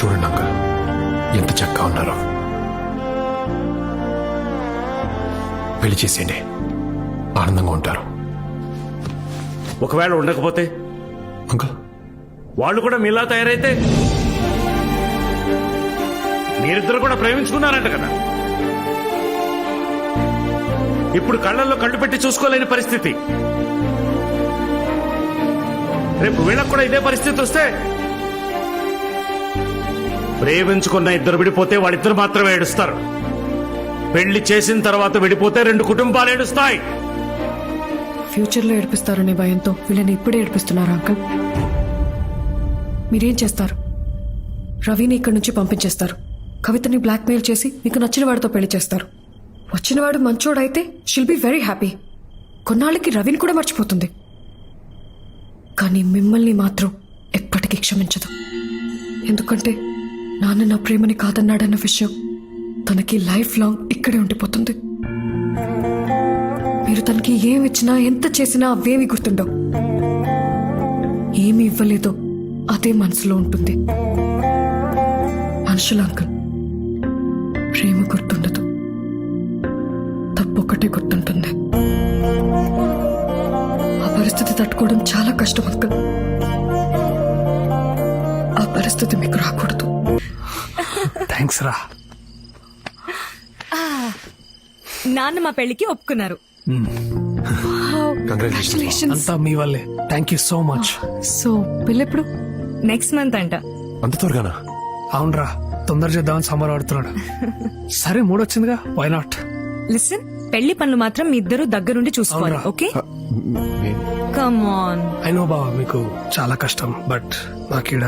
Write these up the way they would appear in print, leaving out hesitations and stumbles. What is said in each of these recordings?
చూడండి అంకుల్ ఎంత చక్కగా ఉన్నారో. పెళ్లి చేసేయండి, ఆనందంగా ఉంటారు. ఒకవేళ ఉండకపోతే అంకుల్ వాళ్ళు కూడా మీలా తయారైతే? మీరిద్దరు కూడా ప్రేమించుకున్నారంట కదా, ఇప్పుడు కళ్ళల్లో కళ్ళు పెట్టి చూసుకోలేని పరిస్థితి. రేపు వీళ్ళకు కూడా ఇదే పరిస్థితి వస్తే, ప్రేమించుకున్న ఇద్దరు విడిపోతే వాళ్ళిద్దరు మాత్రమే ఏడుస్తారు. పెళ్లి చేసిన తర్వాత విడిపోతే 2 కుటుంబాలు ఏడుస్తాయి. ఫ్యూచర్ లో ఏడిపిస్తారనే భయంతో వీళ్ళని ఇప్పుడే ఏడిపిస్తున్నారు అంకుల్. మీరేం చేస్తారు? రవిని ఇక్కడి నుంచి పంపించేస్తారు. కవితని బ్లాక్మెయిల్ చేసి మీకు నచ్చిన వాడితో పెళ్లి చేస్తారు. వచ్చినవాడు మంచోడైతే షిల్ బి వెరీ హ్యాపీ. కొన్నాళ్ళకి రవిని కూడా మర్చిపోతుంది. కానీ మిమ్మల్ని మాత్రం ఎప్పటికీ క్షమించదు. ఎందుకంటే నాన్న నా ప్రేమని కాదన్నాడన్న విషయం తనకి లైఫ్ లాంగ్ ఇక్కడే ఉండిపోతుంది. మీరు తనకి ఏమి ఇచ్చినా ఎంత చేసినా అవేమి గుర్తుండవు. ఏమి ఇవ్వలేదో అదే మనసులో ఉంటుంది. మనుషుల అంకుల్, ప్రేమ గుర్తుండదు, తప్పొక్కటే గుర్తుంటుంది. ఆ పరిస్థితి తట్టుకోవడం చాలా కష్టం అంకుల్. ఆ పరిస్థితి మీకు రాకూడదు. థ్యాంక్స్ రా. నాన్న మా పెళ్లికి ఒప్పుకున్నారు. కంగ్రాచులేషన్స్. అంతా మీ వల్లే. Thank you so much. So పెళ్ళెప్పుడు? నెక్స్ట్ మంత్ అంట. అంత త్వరగానా? అవునరా, తొందర చేద్దామని సమ్మర్ ఆడుతున్నాడు. సరే, మూడొచ్చిందిగా, వై నాట్? లిసన్, పెళ్లి పనులు మాత్రం మీ ఇద్దరు దగ్గరుండి చూసుకోవాలి. అవునరా. Okay, come on. I know బావా, మీకు చాలా కష్టం, బట్ నాకీడ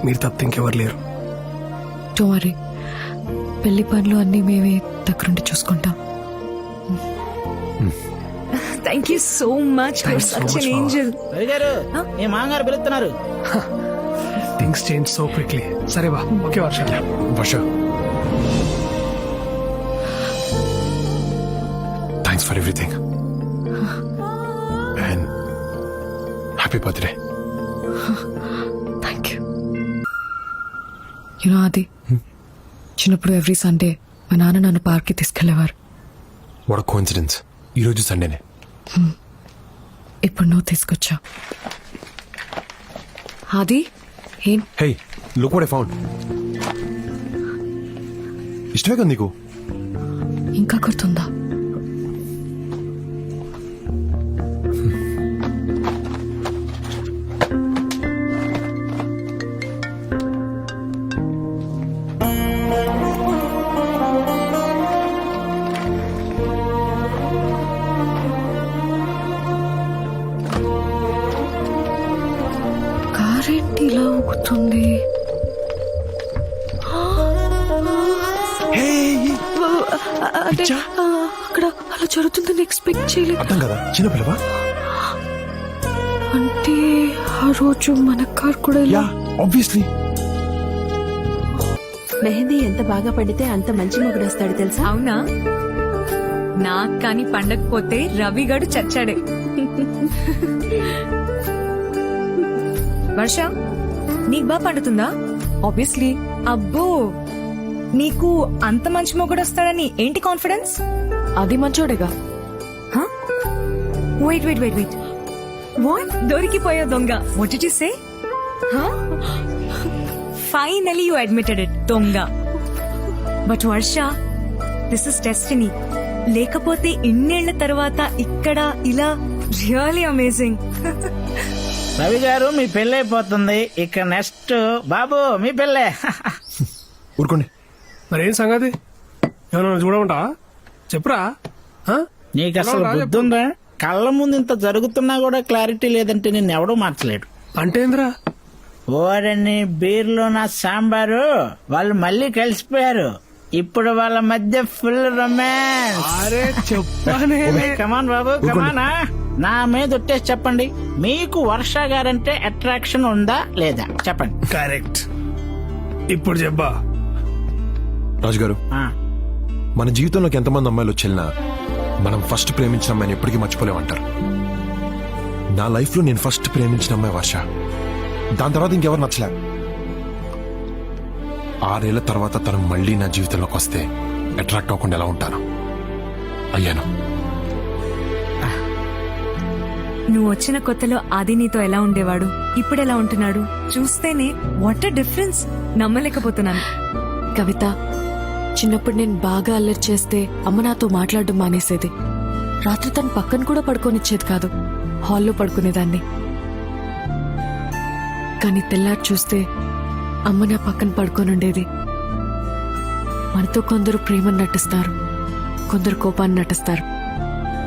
మీరు తప్ప ఇంకెవరు లేరు. డోంట్ వరీ, పెళ్లి పనులు అన్ని మేమే దగ్గరుండి చూసుకుంటాం. Thank you so much for Thanks so such much, an angel. Ravi గారు, మీ మామగారు పిలుస్తున్నారు. Things change so quickly. సరే బా, okay Varsha. Varsha, thanks for everything and happy birthday. Thank you. You know అది చిన్నప్పుడు ఎవ్రీ సండే మా నాన్న నన్ను పార్క్కి తీసుకెళ్లేవారు. వాట్ కోఇన్సిడెన్స్, ఈరోజు సండేనే. ఇప్పుడు నువ్వు తీసుకొచ్చా. అది ఏం? హే, లుక్ వాట్ ఐ ఫౌండ్. ఇష్టమే కదా నీకు? ఇంకా గుర్తుందా? కారేంటి ఇలా ఊగుతుంది? అంటే అక్కడ అలా జరుగుతుందని ఎక్స్పెక్ట్ చేయలేదు. అర్థం కదా, చిన్నపిల్లవా? అంటే ఆ రోజు మన కార్ కూడా ఇలా. Yeah, obviously. మెహందీ ఎంత బాగా పడితే అంత మంచి మొగుడు వస్తాడు తెలుసా? అవునా? నాకు కానీ పండకపోతే రవిగాడు చచ్చాడే. వర్ష, నీకు బాగా పండుతుందా? ఆబ్వియస్లీ. అబ్బో, నీకు అంత మంచి మొగుడు వస్తాడని ఏంటి కాన్ఫిడెన్స్? అది మంచోడేగా. Wait wait wait wait, what? దొరికిపోయా దొంగ. What did you say? Finally you admitted it, దొంగ. But Varsha, this is destiny. లేకపోతే ఇన్నేళ్ల తర్వాత ఇక్కడ ఇలా రియల్లీ అమేజింగ్. రవి గారు, మీ పెళ్లి అయిపోతుంది. ఇక నెక్స్ట్ బాబు మీ పెళ్ళే. ఊరుకోండి. మరేం సంగతి? ఏమన్నా చూడమంటా? చెప్పురా. నీకు అసలు బుద్ధి ఉందా? కళ్ళ ముందు ఇంత జరుగుతున్నా కూడా క్లారిటీ లేదంటే నిన్ను ఎవడూ మార్చలేడు. అంటే ఏందిరా? ఓరని బీర్లో నా సాంబారు. వాళ్ళు మళ్ళీ కలిసిపోయారు. ఇప్పుడు వాళ్ళ మధ్య ఫుల్ రొమాన్స్. అరే చెప్పానే. కమాన్ బాబు, కమానా. నా మీద ఒట్టేసి చెప్పండి, మీకు వర్ష గారంటే అట్రాక్షన్ ఉందా లేదా? చెప్పండి. కరెక్ట్. ఇప్పుడు చెప్పా. రాజు గారు, ఆ, మన జీవితంలోకి ఎంతమంది అమ్మాయిలు వచ్చేనా మనం ఫస్ట్ ప్రేమించిన అమ్మాయిని ఎప్పటికీ మర్చిపోలేమంటారు. నా లైఫ్ లో నేను ఫస్ట్ ప్రేమించిన అమ్మాయి వర్ష. దాని తర్వాత ఇంకెవరు నచ్చలే. 6 తర్వాత తను మళ్ళీ నా జీవితంలోకి వస్తే అట్రాక్ట్ అవ్వకుండా ఎలా ఉంటాను? అయ్యాను. నువ్వు వచ్చిన కొత్తలో ఆది నీతో ఎలా ఉండేవాడు, ఇప్పుడు ఎలా ఉంటున్నాడు చూస్తేనే వాట్ అ డిఫరెన్స్. నమ్మలేకపోతున్నాను. కవిత, చిన్నప్పుడు నేను బాగా అల్లరి చేస్తే అమ్మ నాతో మాట్లాడడం మానేసేది. రాత్రి తను పక్కన కూడా పడుకోనిచ్చేది కాదు, హాల్లో పడుకునేదాన్ని. కానీ తెల్లారి చూస్తే అమ్మ నా పక్కన పడుకోనుండేది. మనతో కొందరు ప్రేమను నటిస్తారు, కొందరు కోపాన్ని నటిస్తారు.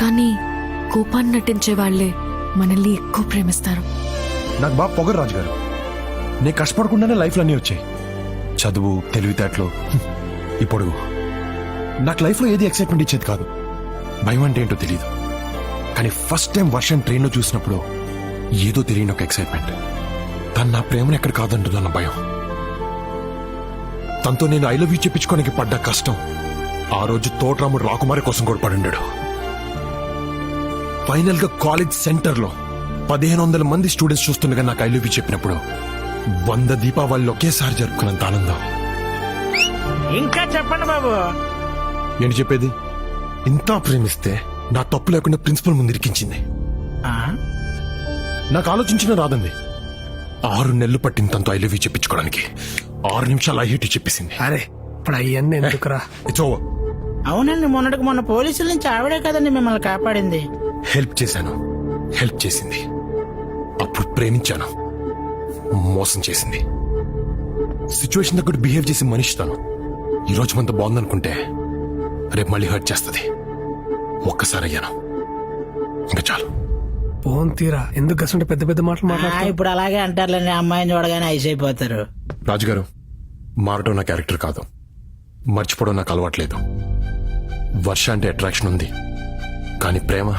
కానీ కోపాన్ని నటించే వాళ్లే మనల్ని ఎక్కువ ప్రేమిస్తారు. నాకు బాగా పొగరు రాజు గారు. నేను కష్టపడకుండానే లైఫ్లో అన్నీ వచ్చాయి. చదువు, తెలివితేటలు, ఈ పొడుగు. నాకు లైఫ్లో ఏది ఎక్సైట్మెంట్ ఇచ్చేది కాదు. భయం అంటే ఏంటో తెలియదు. కానీ ఫస్ట్ టైం వర్షం ట్రైన్లో చూసినప్పుడు ఏదో తెలియని ఒక ఎక్సైట్మెంట్. తను నా ప్రేమను ఎక్కడ కాదంటుందన్న భయం. తనతో నేను ఐ లవ్ యూ చెప్పించుకోనికి పడ్డ కష్టం ఆ రోజు తోటరాముడు రాకుమారి కోసం కూడా పడుండాడు. ఫైనల్ గా కాలేజ్ సెంటర్ లో 1500 మంది స్టూడెంట్స్ చూస్తుండగా నాకు ఐ లవ్ యూ చెప్పినప్పుడు 100 దీపావళిలో ఒకేసారి జరుపుకున్నంత ఆనందం. ఇంకా చెప్పండి బాబు. ఏంటి చెప్పేది? ఇంత ప్రేమిస్తే నా తప్పు లేకుండా ప్రిన్సిపల్ ముందు ఇరికించింది. ఆ? నాకు ఆలోచించిన రాదండి. 6 నెలలు పట్టిన తనతో ఐ లవ్ యూ చెప్పించుకోవడానికి 6 నిమిషాలు ఐ హేట్ యూ చెప్పేసింది. అరే ఇప్పుడు అయ్యన్ని ఎందుకురా? It's over. అవునండి, మొన్న పోలీసుల నుంచి ఆవిడే కదండి మిమ్మల్ని కాపాడింది. హెల్ప్ చేశాను, హెల్ప్ చేసింది. అప్పుడు ప్రేమించాను, మోసం చేసింది. సిచ్యువేషన్ దగ్గర బిహేవ్ చేసి మనిషి తను. ఈ రోజు మనతో బాగుందనుకుంటే రేపు మళ్ళీ హర్ట్ చేస్తుంది. ఒక్కసారి అయ్యాను, ఇంకా చాలు. ఫోన్ తీరా, ఎందుకు గసంటే పెద్ద పెద్ద మాటలు మాట్లాడుతా? ఇప్పుడు అలాగే అంటారులేండి, అమ్మాయిని చూడగానే ఐస్ అయిపోతారు. రాజుగారు, మారటం నా క్యారెక్టర్ కాదు, మర్చిపోవడం నాకు అలవాట్లేదు. వర్ష అంటే అట్రాక్షన్ ఉంది, కానీ ప్రేమ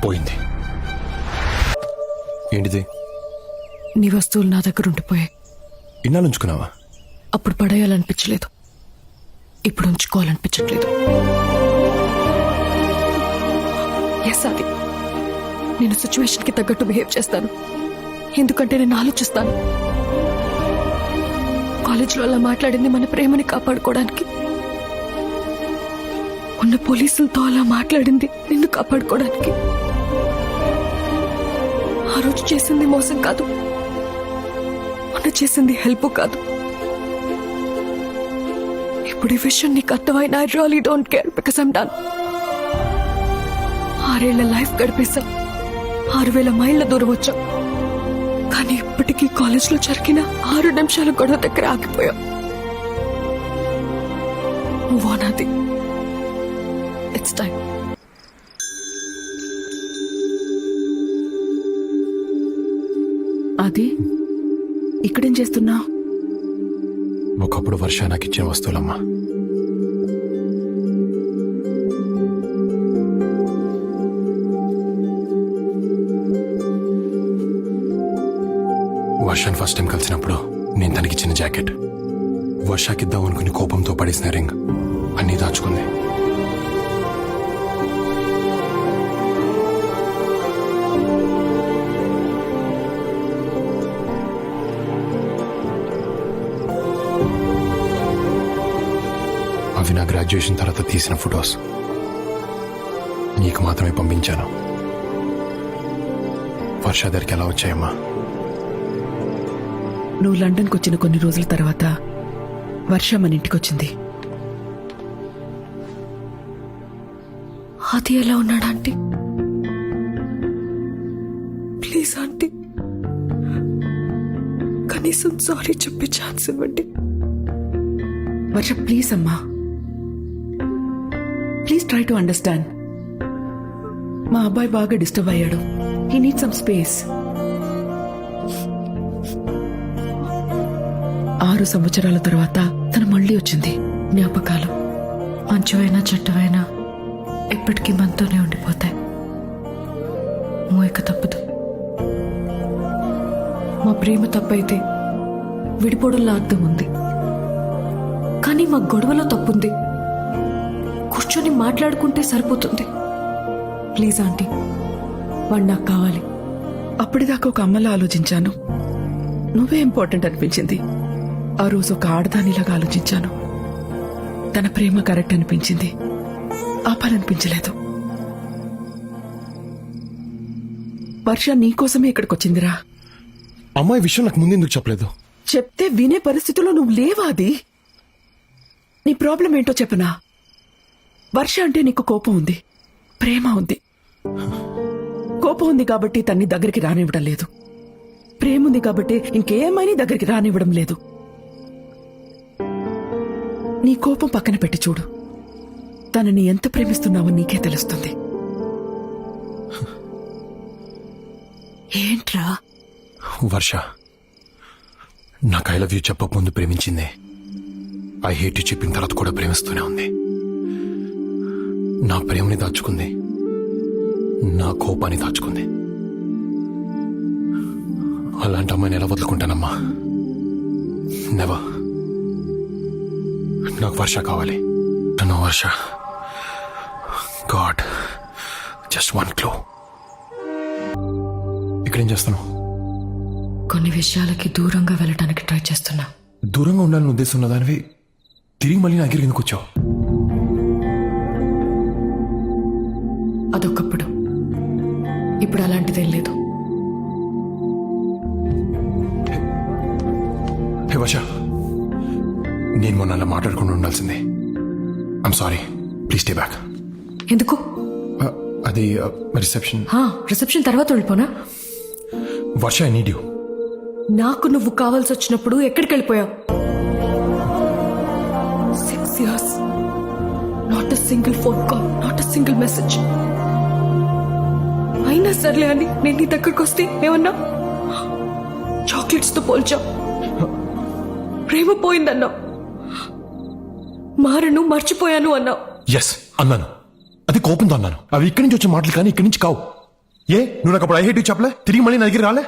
పోయింది. ఏంటిది? నీ వస్తువులు నా దగ్గర ఉండిపోయాయి. ఇన్నాళ్ళు ఉంచుకున్నావా? అప్పుడు పడేయాలనిపించలేదు, ఇప్పుడు ఉంచుకోవాలనిపించట్లేదు. ఎస్ అది, నేను సిచ్యువేషన్ కి తగ్గట్టు బిహేవ్ చేస్తాను, ఎందుకంటే నేను ఆలోచిస్తాను. కాలేజీలో అలా మాట్లాడింది మన ప్రేమని కాపాడుకోవడానికి. ఉన్న పోలీసులతో అలా మాట్లాడింది నిన్ను కాపాడుకోవడానికి. ఆ రోజు చేసింది మోసం కాదు, మొన్న చేసింది హెల్ప్ కాదు. ఇప్పుడు ఈ విషయం నీకు అర్థమైనా I really don't care, because I'm done. 6 ఏళ్ల లైఫ్ గడిపేశాం, 6000 మైళ్ళ దూరం వచ్చాం. కానీ ఇప్పటికీ కాలేజ్లో జరిగిన 6 నిమిషాల గొడవ దగ్గర ఆగిపోయాం. Move on, Adi. It's time. అది ఇక్కడేం చేస్తున్నా? ఒకప్పుడు వర్ష నాకు ఇచ్చిన వస్తువులమ్మా. వర్షాన్ని ఫస్ట్ టైం కలిసినప్పుడు నేను తనకిచ్చిన జాకెట్, వర్షాకిద్దాం అనుకుని కోపంతో పడేసిన రింగ్ అన్నీ దాచుకుంది. అవి నా గ్రాడ్యుయేషన్ తర్వాత తీసిన ఫొటోస్. నీకు మాత్రమే పంపించాను. వర్ష దగ్గరికి ఎలా వచ్చాయమ్మా? నువ్వు లండన్కి వచ్చిన కొన్ని రోజుల తర్వాత వర్ష మన ఇంటికొచ్చింది. అది ఎలా ఉన్నాడు ఆంటీ? ప్లీజ్ ఆంటీ, కనీసం సారీ చెప్పే ఛాన్స్ ఇవ్వండి. వర్ష ప్లీజ్ అమ్మా, ప్లీజ్ ట్రై టు అండర్స్టాండ్. మా అబ్బాయి బాగా డిస్టర్బ్ అయ్యాడు, హీ నీడ్ సమ్ స్పేస్. 6 సంవత్సరాల తర్వాత తను మళ్ళీ వచ్చింది. జ్ఞాపకాలు మంచివైనా చెడ్డవైనా ఎప్పటికీ మనతోనే ఉండిపోతాయి. మోయక తప్పదు. మా ప్రేమ తప్పైతే విడిపోవడంలో అర్థం ఉంది, కానీ మా గొడవలో తప్పుంది. కూర్చొని మాట్లాడుకుంటే సరిపోతుంది. ప్లీజ్ ఆంటీ, వాడు నాకు కావాలి. అప్పటిదాకా ఒక అమ్మలా ఆలోచించాను, నువ్వే ఇంపార్టెంట్ అనిపించింది. ఆ రోజు ఒక ఆడదానిలాగా ఆలోచించాను. తన ప్రేమ కరెక్ట్ అనిపించింది, ఆపాలనిపించలేదు. వర్ష నీకోసమే ఇక్కడికి వచ్చిందిరా. అమ్మాయి విషయం నాకు ముందెందుకు చెప్పలేదు? చెప్తే వినే పరిస్థితిలో నువ్వు లేవా? అది నీ ప్రాబ్లం ఏంటో చెప్పనా? వర్ష అంటే నీకు కోపం ఉంది, ప్రేమ ఉంది. కోపం ఉంది కాబట్టి తన్ని దగ్గరికి రానివ్వడం లేదు. ప్రేమ ఉంది కాబట్టి ఇంకేమైనా దగ్గరికి రానివ్వడం లేదు. నీ కోపం పక్కన పెట్టి చూడు, తనని ఎంత ప్రేమిస్తున్నావో నీకే తెలుస్తుంది. ఏంట్రా? వర్ష నాకు ఐ లవ్ యూ చెప్పక ముందు ప్రేమించింది, ఐ హేట్ యూ చెప్పిన తర్వాత కూడా ప్రేమిస్తూనే ఉంది. నా ప్రేమని దాచుకుంది, నా కోపాన్ని దాచుకుంది. అలాంటి అమ్మాయిని ఎలా వదులుకుంటానమ్మా? నెవర్. నాకు వర్ష కావాలి. No Varsha. God, just one clue. ఇక్కడేం చేస్తున్నావు? కొన్ని విషయాలకి దూరంగా వెళ్ళడానికి ట్రై చేస్తున్నా. దూరంగా ఉండాలని ఉద్దేశం ఉన్న దానివి తిరిగి మళ్ళీ నా దగ్గరికి ఎందుకు వచ్చావు? అదొకప్పుడు, ఇప్పుడు అలాంటిదేం లేదు. హే వర్ష, నేను మొన్న అలా మాట్లాడకుండా ఉండాల్సిందే. I'm sorry, please stay back. ఎందుకు? అది రిసెప్షన్. రిసెప్షన్ తర్వాత వెళ్ళిపోనా? వర్ష, ఐ నీడ్ యూ. నాకు నువ్వు కావాల్సి వచ్చినప్పుడు ఎక్కడికి వెళ్ళిపోయావు? 6 years, not a single phone call, not a single message. అయినా సర్లే అని నేను నీ దగ్గరకు వస్తే ఏమన్నా చాక్లెట్స్ తో పోల్చావు, ప్రేమ పోయిందన్నావు, మారను మర్చిపోయాను అన్నావు. ఎస్ అన్నాను, అది కోపంతో అన్నాను. అవి ఇక్కడి నుంచి వచ్చే మాటలు కానీ ఇక్కడి నుంచి కావు. ఏ నువ్వు నాకు అప్పుడు ఐ హేట్ యూ చెప్పలే, తిరిగి మళ్ళీ నా దగ్గర రాలే.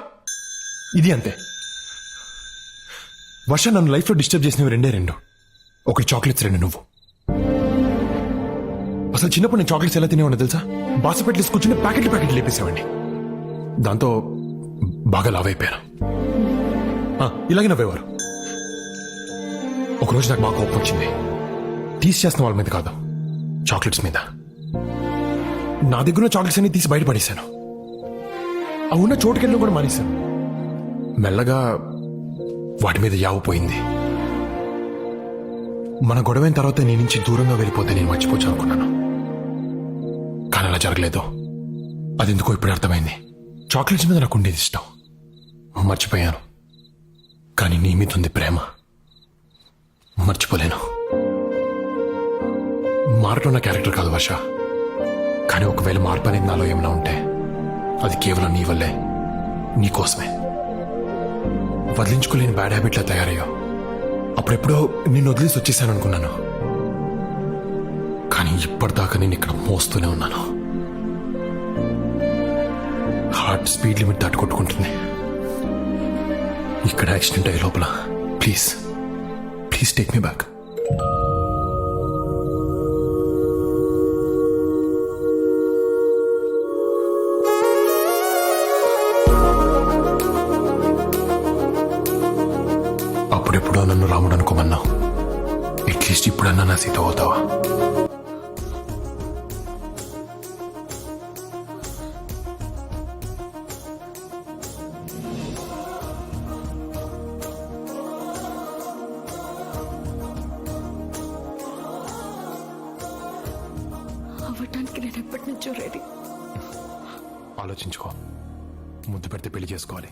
ఇది అంతే. వర్ష, నన్ను లైఫ్లో డిస్టర్బ్ చేసినవి రెండు. ఒకటి చాక్లెట్స్, రెండు నువ్వు. అసలు చిన్నప్పుడు నేను చాక్లెట్స్ ఎలా తినేవాడిని తెలుసా? బాసపెట్లు కూర్చుని ప్యాకెట్లు లేపేసేవాడిని. దాంతో బాగా లావ్ అయిపోయాను. ఇలాగే నవ్వేవారు. ఒకరోజు నాకు బాగా కోపం వచ్చింది. తీసి చేస్తున్న వాళ్ళ మీద కాదు, చాక్లెట్స్ మీద. నా దగ్గర చాక్లెట్స్ అన్ని తీసి బయటపడేశాను. ఆ ఉన్న చోటుకెళ్ళి కూడా మానేశాను. మెల్లగా వాటి మీద యావు పోయింది. మన గొడవైన తర్వాత నీ నుంచి దూరంగా వెళ్ళిపోతే నేను మర్చిపోవచ్చు అనుకున్నాను, కానీ అలా జరగలేదు. అది ఎందుకో ఇప్పుడు అర్థమైంది. చాక్లెట్స్ మీద నాకు ఉండేది ఇష్టం, మర్చిపోయాను. కానీ నీ మీద ఉంది ప్రేమ, మర్చిపోలేను. మారటం నా క్యారెక్టర్ కాదు వర్ష, కానీ ఒకవేళ మార్పు అనేది నాలో ఏమైనా ఉంటే అది కేవలం నీ వల్లే, నీ కోసమే. వదిలించుకోలేని బ్యాడ్ హ్యాబిట్లా తయారయ్యో. అప్పుడెప్పుడో నిన్ను వదిలేసి వచ్చేసాను అనుకున్నాను, కానీ ఇప్పటిదాకా నేను ఇక్కడ మోస్తూనే ఉన్నాను. హార్ట్ స్పీడ్ లిమిట్ దాటుకొట్టుకుంటుంది. ఇక్కడ యాక్సిడెంట్ అయ్యే లోపల ప్లీజ్ టేక్ మీ బ్యాక్. అప్పుడెప్పుడో నన్ను రాముడు అనుకోమన్నావు, అట్లీస్ట్ ఇప్పుడన్నా నా సీత అవుతావా? అవ్వటానికి నేను ఎప్పటి నుంచో రెడీ. ఆలోచించుకో, ముద్దు పెడితే పెళ్లి చేసుకోవాలి.